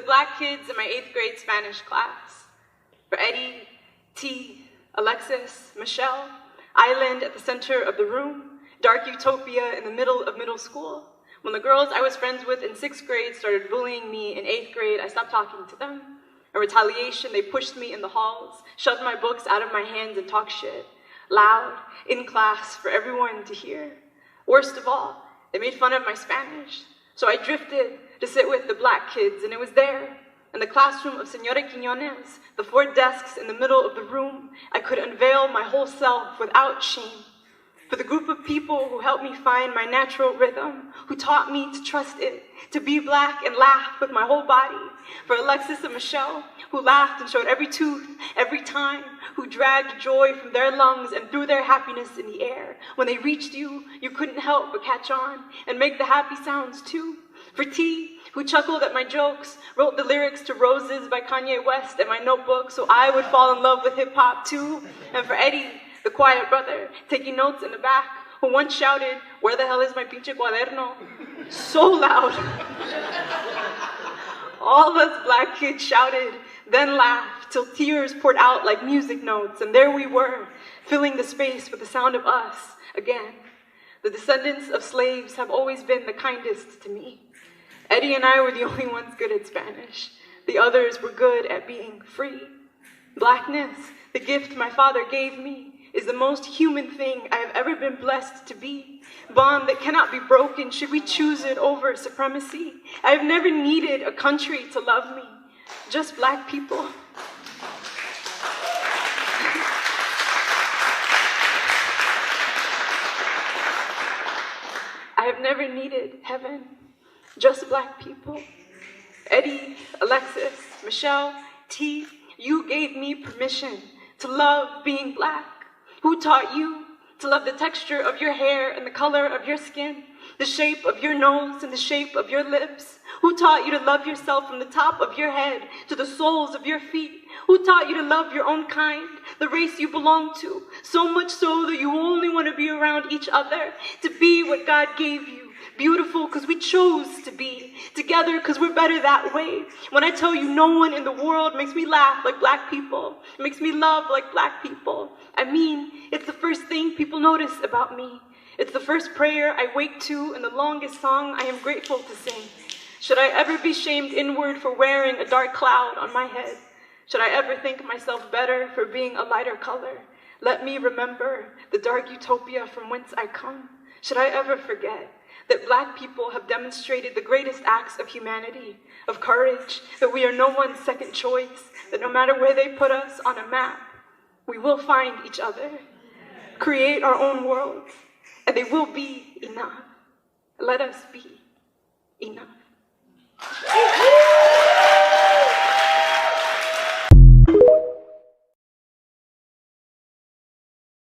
black kids in my 8th grade Spanish class. For Eddie, T, Alexis, Michelle, island at the center of the room, dark utopia in the middle of middle school. When the girls I was friends with in 6th grade started bullying me in 8th grade, I stopped talking to them. In retaliation, they pushed me in the halls, shoved my books out of my hands and talked shit, loud, in class, for everyone to hear. Worst of all, they made fun of my Spanish. So I drifted to sit with the black kids, and it was there, in the classroom of Senora Quiñones, the 4 desks in the middle of the room, I could unveil my whole self without shame. For the group of people who helped me find my natural rhythm, who taught me to trust it, to be black and laugh with my whole body. For Alexis and Michelle, who laughed and showed every tooth, every time, who dragged joy from their lungs and threw their happiness in the air. When they reached you, you couldn't help but catch on and make the happy sounds too. For T, who chuckled at my jokes, wrote the lyrics to Roses by Kanye West in my notebook so I would fall in love with hip-hop too. And for Eddie, the quiet brother, taking notes in the back, who once shouted, "Where the hell is my pinche cuaderno?" so loud. All us black kids shouted, then laughed, till tears poured out like music notes, and there we were, filling the space with the sound of us again. The descendants of slaves have always been the kindest to me. Eddie and I were the only ones good at Spanish. The others were good at being free. Blackness, the gift my father gave me, is the most human thing I have ever been blessed to be. Bond that cannot be broken should we choose it over supremacy. I have never needed a country to love me, just black people. I have never needed heaven, just black people. Eddie, Alexis, Michelle, T, you gave me permission to love being black. Who taught you to love the texture of your hair and the color of your skin, the shape of your nose and the shape of your lips? Who taught you to love yourself from the top of your head to the soles of your feet? Who taught you to love your own kind, the race you belong to, so much so that you only want to be around each other, to be what God gave you? Beautiful because we chose to be together because we're better that way. When I tell you no one in the world makes me laugh like black people, makes me love like black people, I mean, it's the first thing people notice about me. It's the first prayer I wake to and the longest song I am grateful to sing. Should I ever be shamed inward for wearing a dark cloud on my head? Should I ever think myself better for being a lighter color? Let me remember the dark utopia from whence I come. Should I ever forget that black people have demonstrated the greatest acts of humanity, of courage, that we are no one's second choice, that no matter where they put us on a map, we will find each other, create our own world, and they will be enough. Let us be enough.